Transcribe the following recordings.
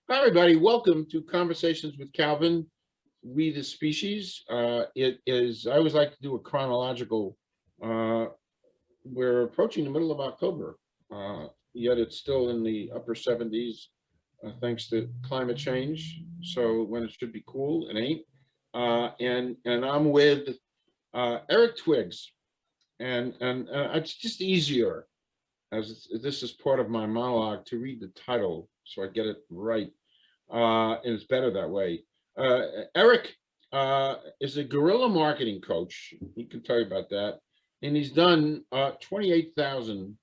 Hi, everybody. Welcome to Conversations with Calvin, We the Species. It is, I always like to do a chronological. Uh, we're approaching the middle of October, yet it's still in the upper 70s, thanks to climate change. So when it should be cool, it ain't. And I'm with Eric Twiggs, and it's just easier as this is part of my monologue to read the title so I get it right. And it's better that way. Eric is a guerrilla marketing coach. He can tell you about that. And he's done 28,000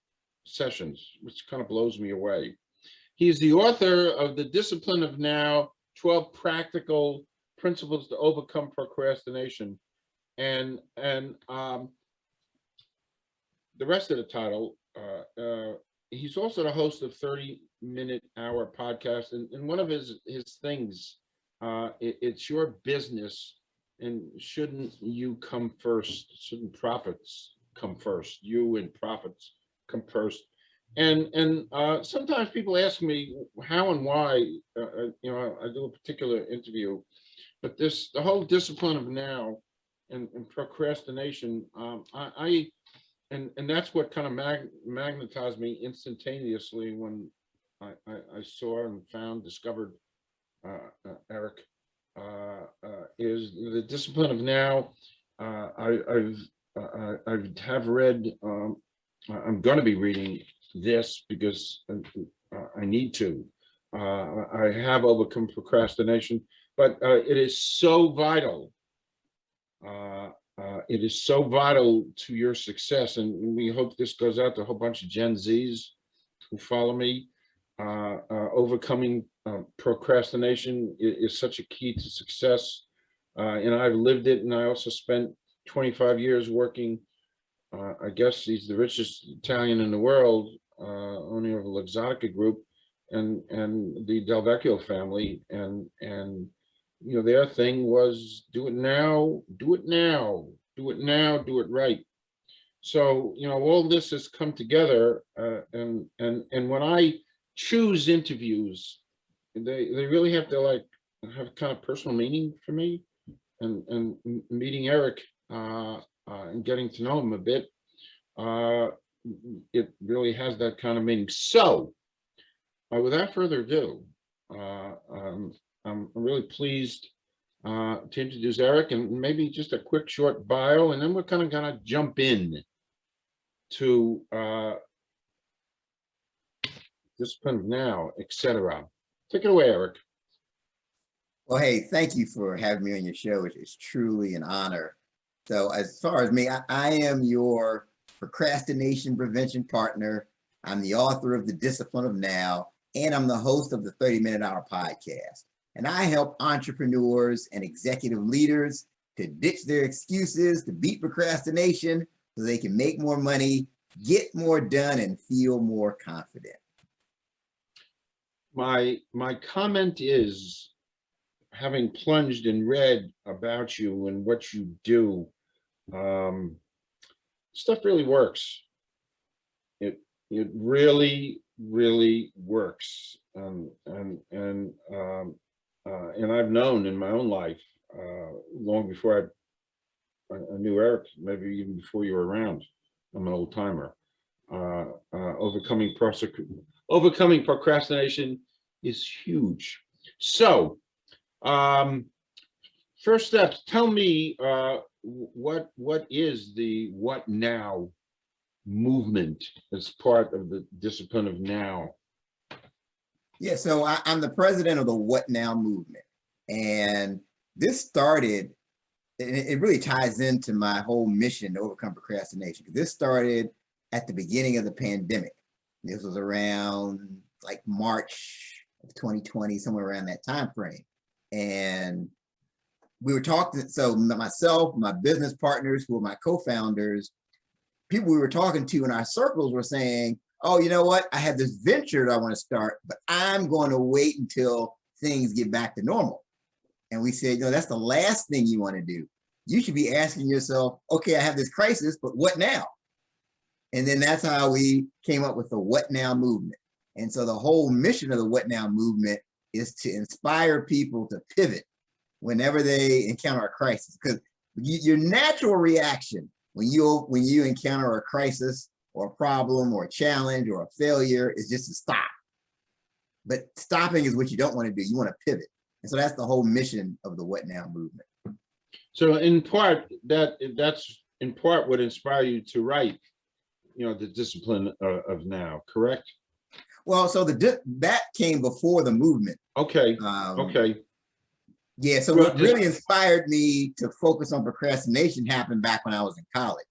sessions, which kind of blows me away. He's the author of The Discipline of Now, 12 Practical Principles to Overcome Procrastination. And the rest of the title, he's also the host of 30-minute hour podcast. And one of his things, it's your business. And shouldn't you come first? Shouldn't profits come first? You and profits come first. And sometimes people ask me how and why, I do a particular interview, but the whole discipline of now and procrastination, and that's what kind of magnetized me instantaneously when I saw and discovered Eric, is the discipline of now. I have read. I'm going to be reading this because I need to. I have overcome procrastination, but it is so vital. It is so vital to your success, and we hope this goes out to a whole bunch of Gen Zs who follow me. Overcoming procrastination is such a key to success, and I've lived it. And I also spent 25 years working. I guess he's the richest Italian in the world, owner of the Luxottica Group and the Del Vecchio family, and their thing was do it now, do it now, do it now, do it right. So all this has come together, and when I choose interviews, they really have to have kind of personal meaning for me. And meeting Eric and getting to know him a bit, it really has that kind of meaning. So without further ado, I'm really pleased to introduce Eric, and maybe just a quick short bio, and then we're kind of gonna jump in to discipline now, etc. Take it away, Eric. Well, hey, thank you for having me on your show. It's truly an honor. So as far as me, I am your procrastination prevention partner. I'm the author of The Discipline of Now, and I'm the host of the 30-Minute Hour podcast. And I help entrepreneurs and executive leaders to ditch their excuses, to beat procrastination so they can make more money, get more done, and feel more confident. My comment is, having plunged and read about you and what you do, stuff really works. It really works, and I've known in my own life, long before I knew Eric, maybe even before you were around. I'm an old timer. Overcoming procrastination is huge. So, first steps. Tell me what is the What Now movement as part of the discipline of now? Yeah, so I'm the president of the What Now movement, and this started. It really ties into my whole mission to overcome procrastination. This started at the beginning of the pandemic. This was around like March of 2020, somewhere around that time frame. And we were talking, so myself, my business partners, who were my co-founders, people we were talking to in our circles were saying, oh, you know what? I have this venture that I want to start, but I'm going to wait until things get back to normal. And we said, that's the last thing you want to do. You should be asking yourself, okay, I have this crisis, but what now? And then that's how we came up with the What Now movement. And so the whole mission of the What Now movement is to inspire people to pivot whenever they encounter a crisis. Because your natural reaction when you encounter a crisis or a problem or a challenge or a failure is just to stop. But stopping is what you don't want to do. You want to pivot. And so that's the whole mission of the What Now movement. So in part, that's in part what inspired you to write, the discipline of now, correct? Well, so that came before the movement. Okay. Okay. Yeah. So what really inspired me to focus on procrastination happened back when I was in college.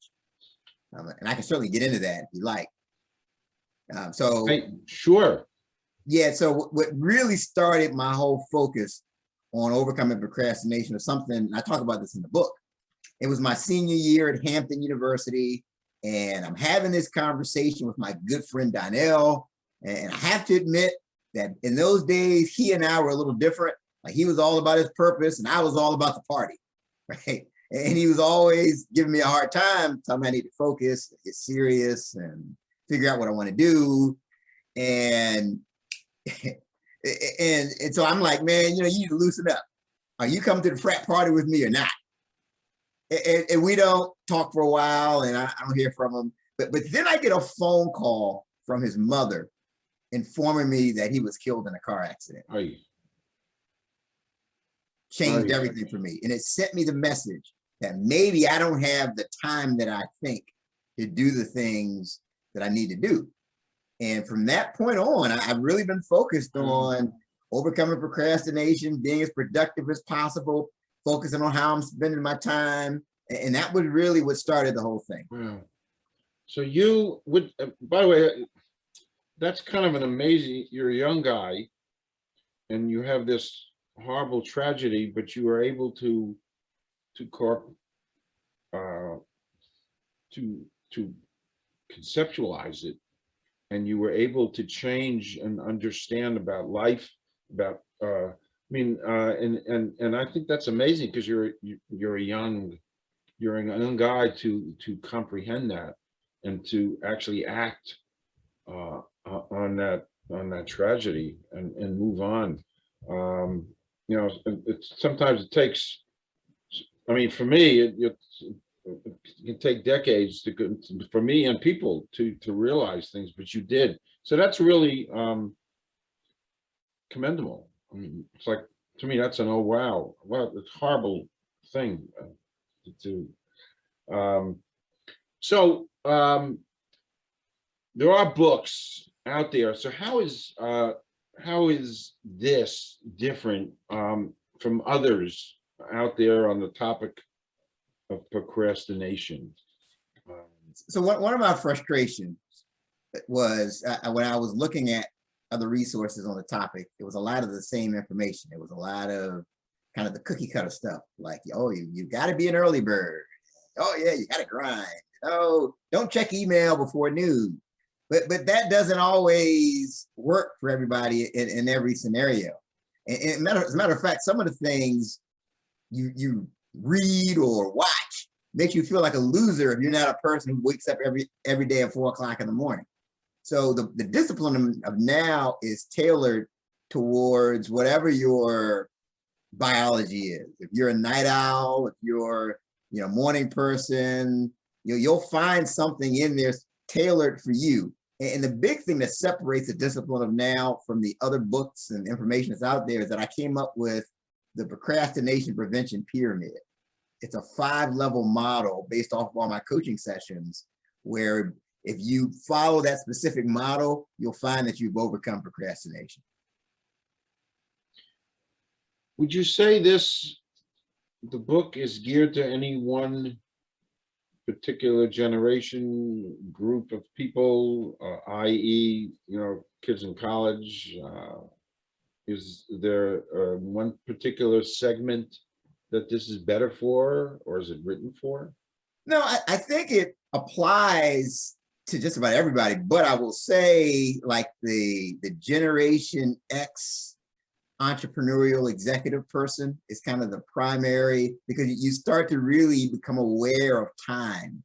And I can certainly get into that if you like. Sure. Yeah. So what really started my whole focus on overcoming procrastination is something, I talk about this in the book. It was my senior year at Hampton University, and I'm having this conversation with my good friend Donnell. And I have to admit that in those days, he and I were a little different. Like, he was all about his purpose and I was all about the party, right? And he was always giving me a hard time, telling me I need to focus, get serious, and figure out what I want to do. And so I'm like, man, you need to loosen up. Are you coming to the frat party with me or not? And we don't talk for a while, and I don't hear from him. But then I get a phone call from his mother informing me that he was killed in a car accident. Changed everything for me. And it sent me the message that maybe I don't have the time that I think to do the things that I need to do. And from that point on, I've really been focused on overcoming procrastination, being as productive as possible, focusing on how I'm spending my time. And that was really what started the whole thing. Wow. So you would, by the way, that's kind of an amazing, you're a young guy and you have this horrible tragedy, but you were able to conceptualize it, and you were able to change and understand about life, about and I think that's amazing, because you're a young guy to comprehend that and to actually act on that tragedy and move on. Sometimes it takes, for me, it can take decades for me and people to realize things, but you did. So that's really commendable. It's like, to me, that's an oh wow, it's a horrible thing to do. There are books out there. So how is this different from others out there on the topic of procrastination? So one of my frustrations was when I was looking at other resources on the topic, it was a lot of the same information. It was a lot of kind of the cookie cutter stuff, like, oh, you got to be an early bird. Oh yeah, you got to grind. Oh, don't check email before noon. But that doesn't always work for everybody in every scenario. And as a matter of fact, some of the things you read or watch makes you feel like a loser if you're not a person who wakes up every day at 4 o'clock in the morning. So the discipline of now is tailored towards whatever your biology is. If you're a night owl, if you're a morning person, you'll find something in there tailored for you. And the big thing that separates the discipline of now from the other books and information that's out there is that I came up with the procrastination prevention pyramid. It's a 5-level model based off of all my coaching sessions, where if you follow that specific model, you'll find that you've overcome procrastination. Would you say the book is geared to any one particular generation, group of people, i.e., kids in college? Is there one particular segment that this is better for, or is it written for? No, I think it applies to just about everybody, but I will say, like, the Generation X entrepreneurial executive person is kind of the primary, because you start to really become aware of time.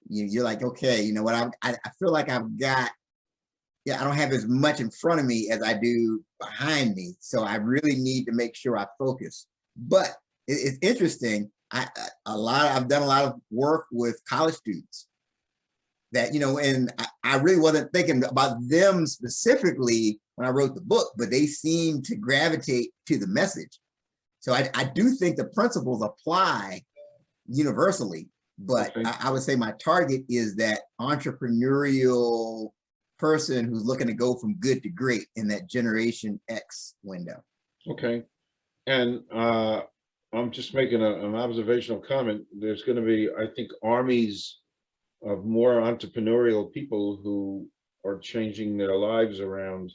You're like, okay, you know what, I feel like I've got yeah, I don't have as much in front of me as I do behind me. So I really need to make sure I focus. But it's interesting. I've done a lot of work with college students that, and I really wasn't thinking about them specifically when I wrote the book, but they seem to gravitate to the message. So I do think the principles apply universally, but Okay. I would say my target is that entrepreneurial person who's looking to go from good to great in that Generation X window. Okay. And I'm just making an observational comment. There's going to be, I think, armies of more entrepreneurial people who are changing their lives around.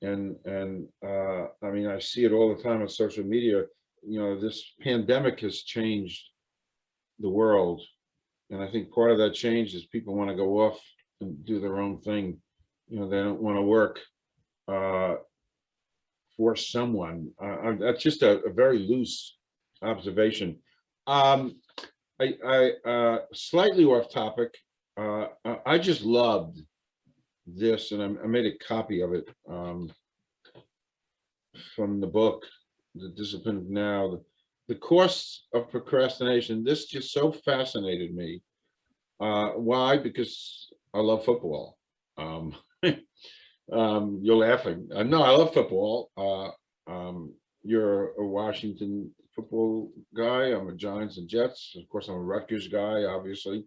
And I mean, I see it all the time on social media. This pandemic has changed the world. And I think part of that change is people want to go off and do their own thing. They don't want to work for someone. That's just a very loose observation. I slightly off topic. I just loved this, and I made a copy of it from the book, The Discipline of Now. The costs of procrastination. This just so fascinated me. Why? Because I love football. You're laughing. No, I love football. You're a Washington football guy. I'm a Giants and Jets. Of course, I'm a Rutgers guy, obviously.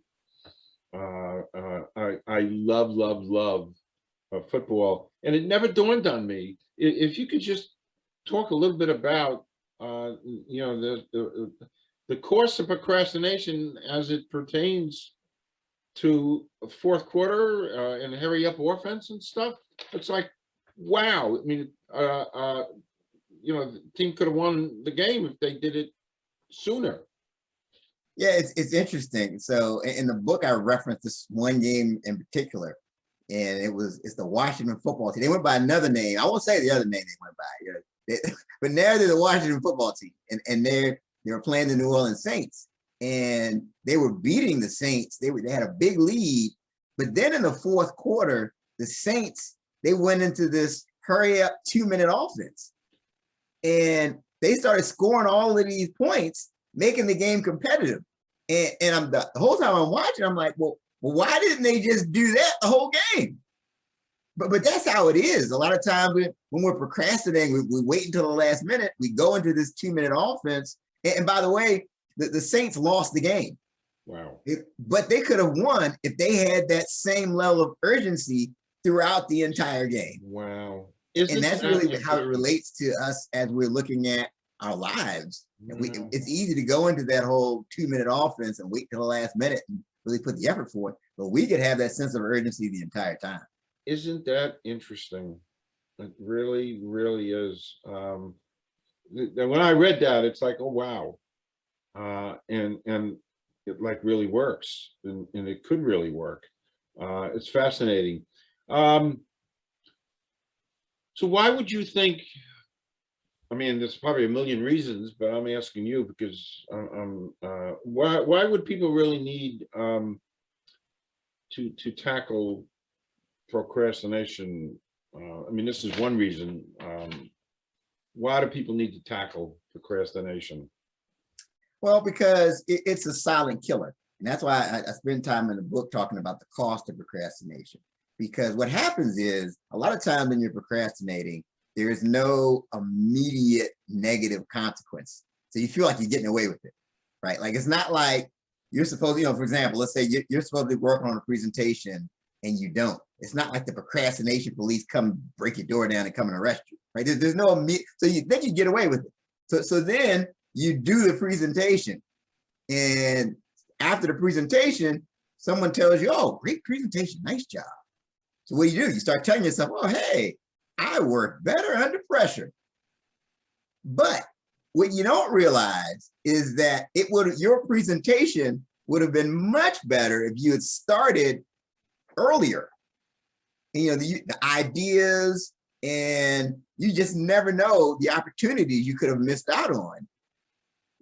I love football. And it never dawned on me. If you could just talk a little bit about, the course of procrastination as it pertains to fourth quarter and hurry up offense and stuff. It's like, wow. I mean, the team could have won the game if they did it sooner. Yeah, it's interesting. So in the book, I referenced this one game in particular, and it's the Washington football team. They went by another name. I won't say the other name they went by, but now they're the Washington football team, and they were playing the New Orleans Saints, and they were beating the Saints. They had a big lead, but then in the fourth quarter, the Saints, they went into this hurry up 2-minute offense, and they started scoring all of these points, making the game competitive. And I'm the whole time I'm watching, I'm like, well, why didn't they just do that the whole game? But that's how it is. A lot of times when we're procrastinating, we wait until the last minute, we go into this 2-minute offense. And by the way, the Saints lost the game. Wow. But they could have won if they had that same level of urgency throughout the entire game. Wow. And that's really how it relates to us as we're looking at our lives. Wow. It's easy to go into that whole 2-minute offense and wait till the last minute and really put the effort for it. But we could have that sense of urgency the entire time. Isn't that interesting? It really, really is. When I read that, it's like, oh wow, and it like really works, and it could really work. It's fascinating. So why would you think? I mean, there's probably a million reasons, but I'm asking you because why would people really need to tackle procrastination? I mean, this is one reason. Why do people need to tackle procrastination? Well, because it's a silent killer. And that's why I spend time in the book talking about the cost of procrastination. Because what happens is a lot of times when you're procrastinating, there is no immediate negative consequence. So you feel like you're getting away with it, right? Like, it's not like you're supposed to, for example, let's say you're supposed to be working on a presentation and you don't. It's not like the procrastination police come break your door down and come and arrest you, right? There's no immediate, so then you get away with it. So then you do the presentation, and after the presentation, someone tells you, oh, great presentation, nice job. So what do? You start telling yourself, oh, hey, I work better under pressure. But what you don't realize is that your presentation would have been much better if you had started earlier. The ideas, and you just never know the opportunities you could have missed out on.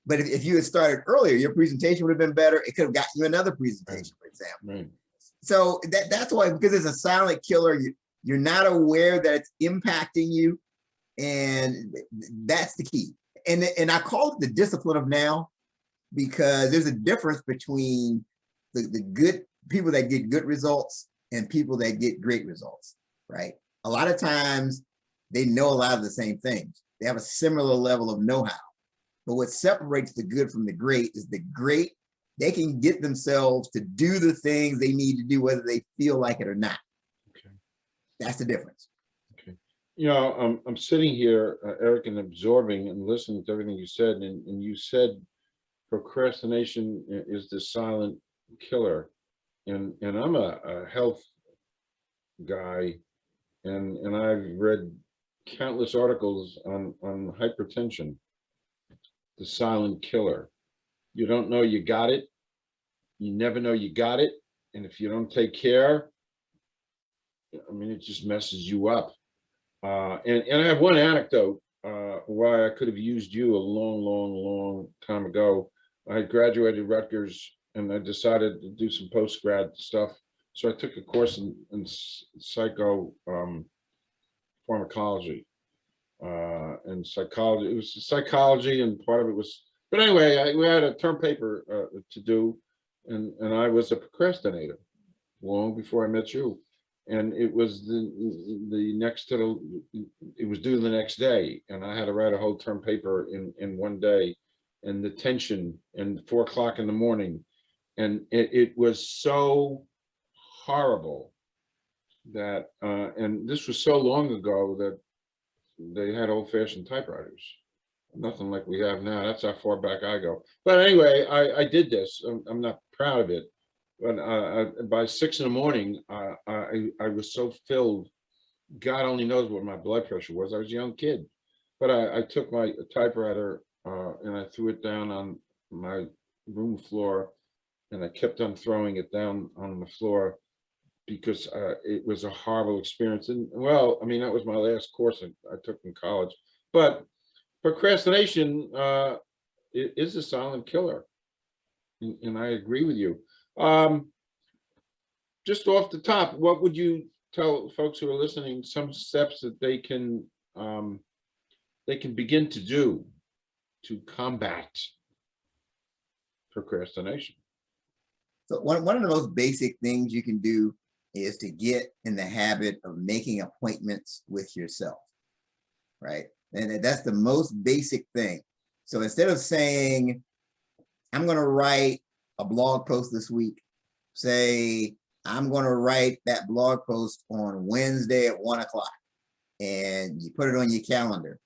But if you had started earlier, your presentation would have been better. It could have got you another presentation, for example. Right. So that's why, because it's a silent killer. you're not aware that it's impacting you. And that's the key. And I call it the discipline of now, because there's a difference between the good people that get good results and people that get great results, right? A lot of times they know a lot of the same things. They have a similar level of know-how. But what separates the good from the great is the great, they can get themselves to do the things they need to do, whether they feel like it or not. Okay. That's the difference. Okay. You know, I'm sitting here, Eric, and absorbing and listening to everything you said, and you said procrastination is the silent killer. And I'm a health guy, and I've read countless articles on hypertension, the silent killer. You don't know you got it. You never know you got it. And if you don't take care, I mean, it just messes you up. And I have one anecdote why I could have used you a long time ago. I had graduated Rutgers and I decided to do some post-grad stuff. So I took a course in psycho pharmacology and psychology. It was psychology, and part of it was, but anyway, we had a term paper to do, and I was a procrastinator long before I met you. And it was the next to the, it was due the next day, and I had to write a whole term paper in one day, and the tension, and 4 o'clock in the morning, and it was so horrible that and this was so long ago that they had old-fashioned typewriters, nothing like we have now. That's how far back I go. But anyway, I did this. I'm not proud of it, but by 6 in the morning, I was so filled. God only knows what my blood pressure was. I was a young kid, but I took my typewriter and I threw it down on my room floor, and I kept on throwing it down on the floor because it was a horrible experience. And well, I mean, that was my last course I took in college. But procrastination is a silent killer, and I agree with you. Just off the top, what would you tell folks who are listening some steps that they can begin to do to combat procrastination? So one of the most basic things you can do is to get in the habit of making appointments with yourself, right? And that's the most basic thing. So instead of saying, I'm going to write a blog post this week, say, I'm going to write that blog post on Wednesday at 1 o'clock, and you put it on your calendar,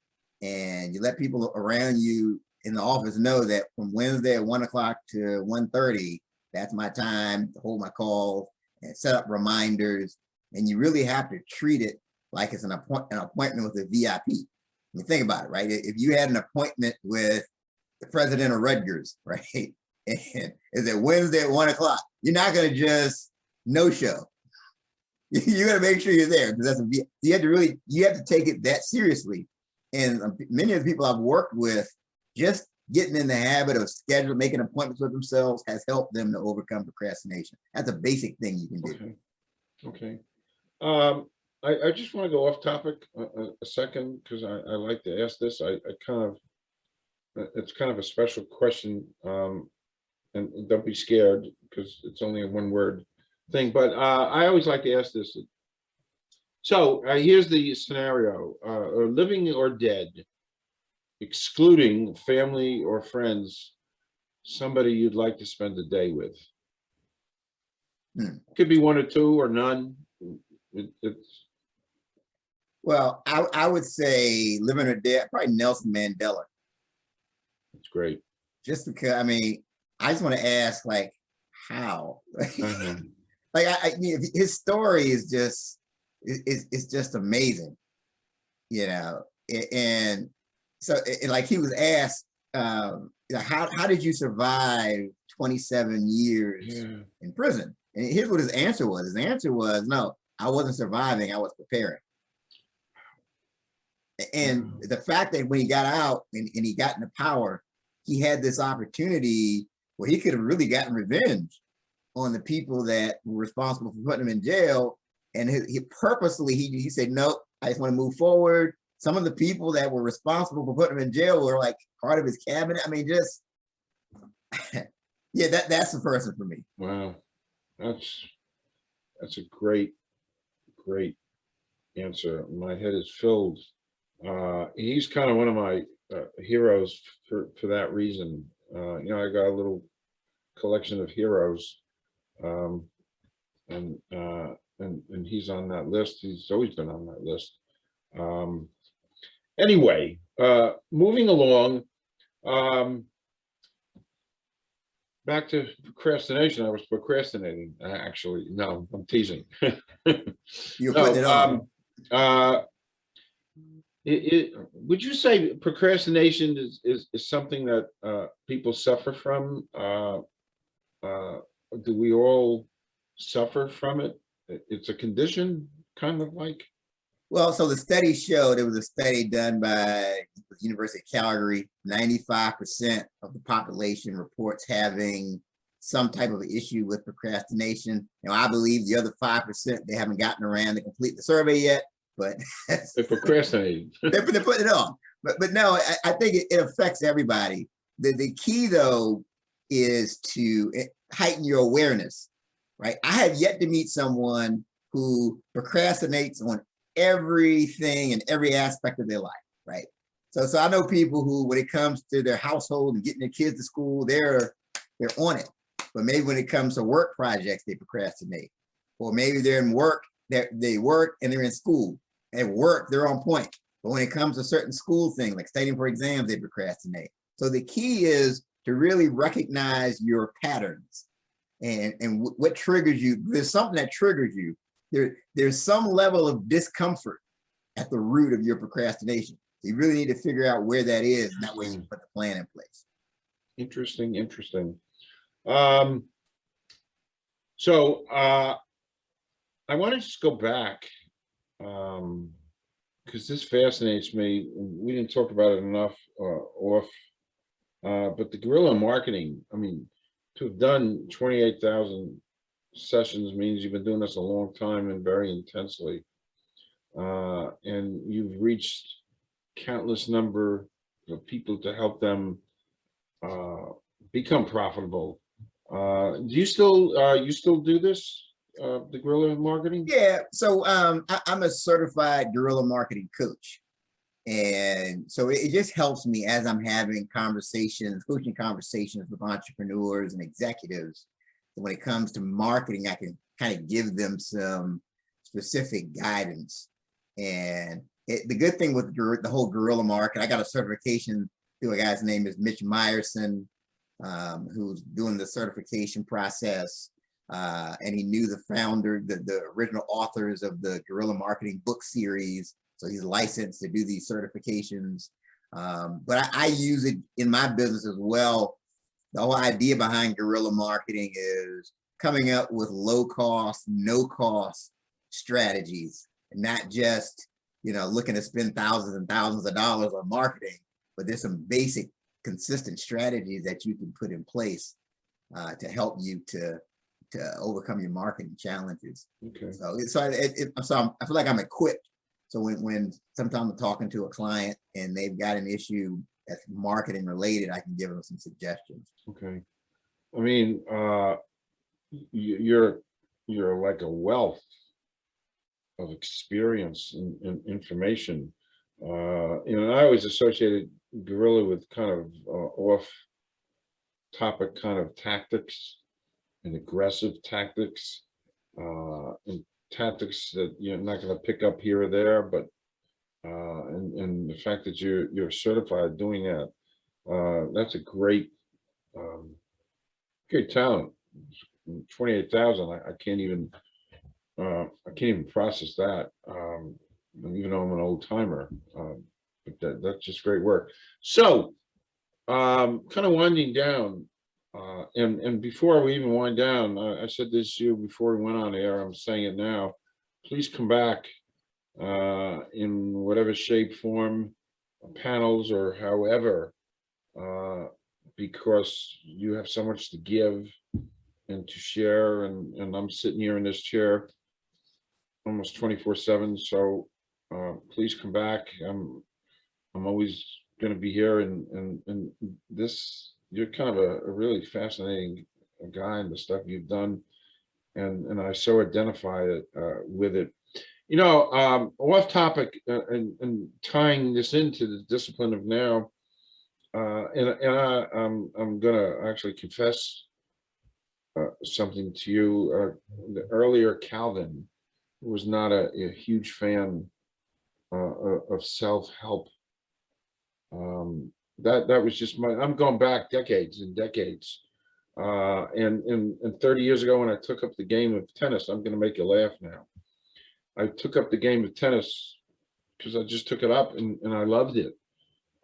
and you let people around you in the office know that from Wednesday at 1 o'clock to 1:30, that's my time to hold my calls and set up reminders. And you really have to treat it like it's an appointment with a VIP. I mean, think about it, right? If you had an appointment with the president of Rutgers, right? And it's at Wednesday at 1 o'clock, you're not going to just no show. You got to make sure you're there, because that's you have to take it that seriously. And many of the people I've worked with, just getting in the habit of making appointments with themselves has helped them to overcome procrastination. That's a basic thing you can do. Okay. I just want to go off topic a second, because I like to ask this. I kind of, it's kind of a special question, and don't be scared because it's only a one-word thing. But I always like to ask this. So here's the scenario: living or dead, excluding family or friends, somebody you'd like to spend a day with. Could be one or two or none. Well, I would say living or dead, probably Nelson Mandela. It's great. Just because, I mean, I just want to ask, like, how? Like, his story is just, it's just amazing, you know. And so, like, he was asked, how did you survive 27 years in prison? And here's what his answer was. His answer was, no, I wasn't surviving, I was preparing. And the fact that when he got out and he got into power, he had this opportunity where he could have really gotten revenge on the people that were responsible for putting him in jail, And he purposely, he said, nope, I just want to move forward. Some of the people that were responsible for putting him in jail were like part of his cabinet. I mean, just, yeah, that's the person for me. Wow. That's a great answer. My head is filled. He's kind of one of my heroes for that reason. You know, I got a little collection of heroes, and he's on that list. He's always been on that list. Anyway, moving along. Back to procrastination. I was procrastinating. Actually, no, I'm teasing. You're putting it on. Would you say procrastination is something that people suffer from? Do we all suffer from it? It's a condition, kind of like. Well, so the study showed, there was a study done by the University of Calgary, 95% of the population reports having some type of issue with procrastination. Now, I believe the other 5%, they haven't gotten around to complete the survey yet, but They're procrastinating. they're putting it on. But no, I think it affects everybody. The key, though, is to heighten your awareness, right? I have yet to meet someone who procrastinates on everything and every aspect of their life, right? So I know people who, when it comes to their household and getting their kids to school, they're on it. But maybe when it comes to work projects, they procrastinate. Or maybe they're in work, they work and they're in school. At work, they're on point. But when it comes to certain school things, like studying for exams, they procrastinate. So the key is to really recognize your patterns and what triggers you. There's something that triggers you. There's some level of discomfort at the root of your procrastination. So you really need to figure out where that is, and that way you put the plan in place. Interesting. So I want to just go back because this fascinates me. We didn't talk about it enough but the guerrilla marketing. I mean, to have done 28,000 sessions means you've been doing this a long time and very intensely, and you've reached countless number of people to help them become profitable. Do you still do this, the guerrilla marketing? Yeah, so I'm a certified guerrilla marketing coach. And so it just helps me as I'm having coaching conversations with entrepreneurs and executives. When it comes to marketing, I can kind of give them some specific guidance. And the good thing with the whole guerrilla market, I got a certification through a guy's name is Mitch Meyerson, who's doing the certification process. And he knew the founder, the original authors of the guerrilla marketing book series. So he's licensed to do these certifications. But I use it in my business as well. The whole idea behind guerrilla marketing is coming up with low cost, no cost strategies, and not just, looking to spend thousands and thousands of dollars on marketing, but there's some basic consistent strategies that you can put in place to help you to overcome your marketing challenges. Okay. So I feel like I'm equipped. So when sometimes I'm talking to a client and they've got an issue that's marketing related, I can give them some suggestions. Okay. I mean, you're like a wealth of experience and information. I always associated guerrilla with kind of off topic kind of tactics and aggressive tactics, and tactics that you're not going to pick up here or there, but and the fact that you're certified doing that, that's a great talent. 28,000, I can't even process that, even though I'm an old timer, but that's just great work. So kind of winding down, and before we even wind down, I said this to you before we went on air, I'm saying it now, please come back in whatever shape, form, panels or however, because you have so much to give and to share, and I'm sitting here in this chair almost 24/7. So please come back. I'm always going to be here, and this, you're kind of a really fascinating guy in the stuff you've done, and I so identify it with it. You know, off topic, and tying this into the discipline of now, I'm gonna actually confess something to you. The earlier Calvin was not a huge fan of self-help. That was just I'm going back decades and decades. And 30 years ago, when I took up the game of tennis, I'm going to make you laugh now. I took up the game of tennis because I just took it up, and I loved it.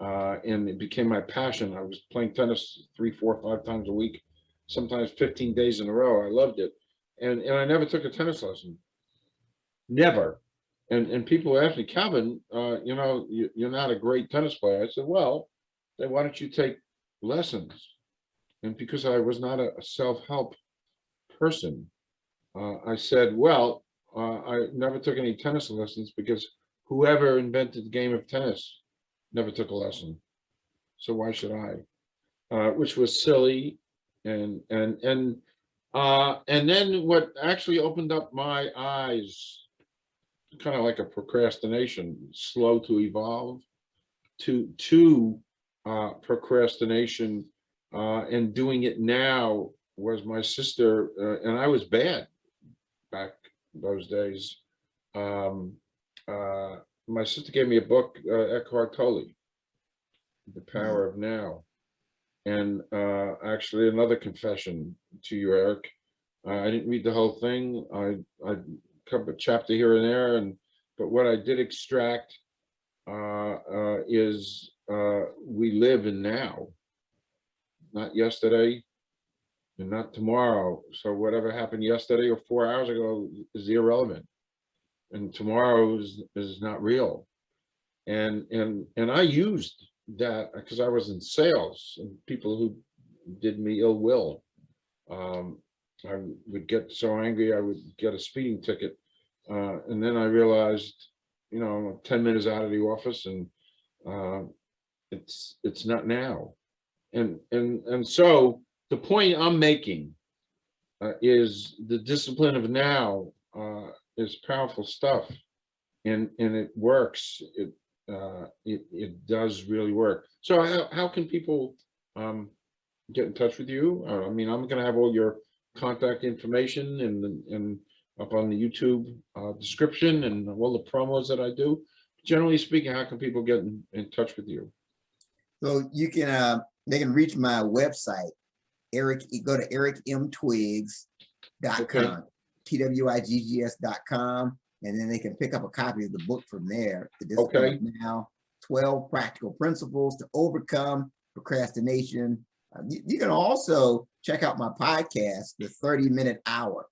And it became my passion. I was playing tennis 3, 4, 5 times a week, sometimes 15 days in a row. I loved it. And I never took a tennis lesson. Never. And people ask me, Calvin, you know, you're not a great tennis player. I said, well, then why don't you take lessons? And because I was not a self-help person, I said, well, I never took any tennis lessons because whoever invented the game of tennis never took a lesson. So why should I? Which was silly. And then what actually opened up my eyes, kind of like a procrastination, slow to evolve, to procrastination, and doing it now, was my sister, and I was bad back those days. My sister gave me a book, Eckhart Tolle, The Power of Now. And actually, another confession to you, Eric. I didn't read the whole thing. I covered a chapter here and there, but what I did extract is we live in now, not yesterday and not tomorrow. So whatever happened yesterday or 4 hours ago is irrelevant, and tomorrow is not real. And I used that because I was in sales, and people who did me ill will, I would get so angry I would get a speeding ticket, and then I realized, you know, 10 minutes out of the office, and it's not now. And so the point I'm making is the discipline of now is powerful stuff, and it works. It does really work. So how can people get in touch with you? I mean, I'm going to have all your contact information and up on the YouTube description, and all the promos that I do. Generally speaking, how can people get in touch with you? So you can they can reach my website, Eric. Go to ericmtwiggs.com, Okay. twiggs.com, and then they can pick up a copy of the book from there. The Discipline Okay. of Now, 12 Practical Principles to Overcome Procrastination. You can also check out my podcast, The 30-Minute Hour.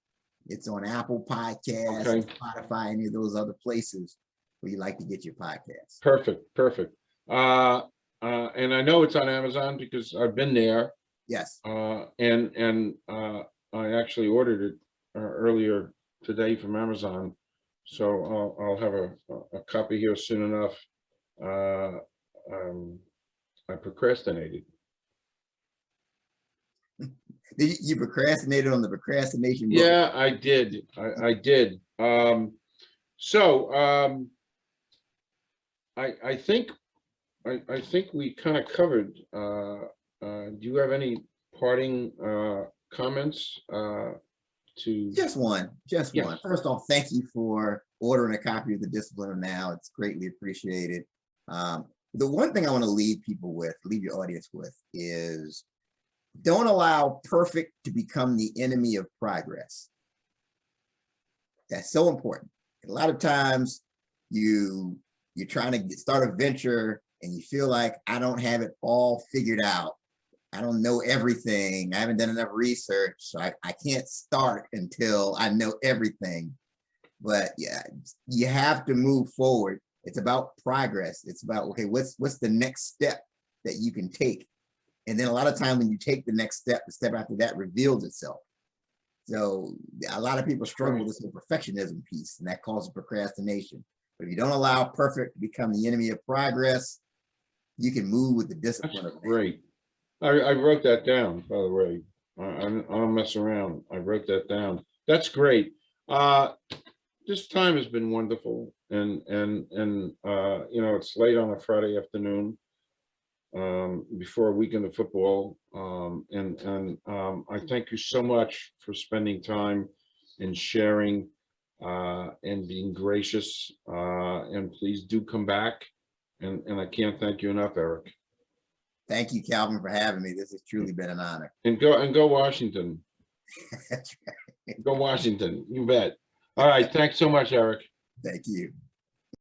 It's on Apple Podcasts, Okay. Spotify, any of those other places where you like to get your podcasts. Perfect. And I know it's on Amazon because I've been there. Yes. And I actually ordered it earlier today from Amazon, so I'll have a copy here soon enough. I procrastinated. You procrastinated on the procrastination book? Yeah, I did. I did. I think we kind of covered. Do you have any parting comments to? Just one. Yes. First off, thank you for ordering a copy of The Discipline of Now. It's greatly appreciated. The one thing I want to leave your audience with, is don't allow perfect to become the enemy of progress. That's so important. A lot of times you're trying to start a venture and you feel like, I don't have it all figured out. I don't know everything. I haven't done enough research, so I can't start until I know everything. But yeah, you have to move forward. It's about progress. It's about, okay, what's the next step that you can take? And then a lot of time when you take the next step, the step after that reveals itself. So a lot of people struggle with this whole perfectionism piece, and that causes procrastination. But if you don't allow perfect to become the enemy of progress, you can move with the discipline That's of great. I wrote that down, by the way. I don't mess around. I wrote that down. That's great. This time has been wonderful, and you know, it's late on a Friday afternoon, before a weekend of football, I thank you so much for spending time and sharing, and being gracious, and please do come back, and I can't thank you enough, Eric. Thank you, Calvin, for having me. This has truly been an honor. And go Washington. That's right. Go Washington. You bet. All right. Thanks so much, Eric. Thank you.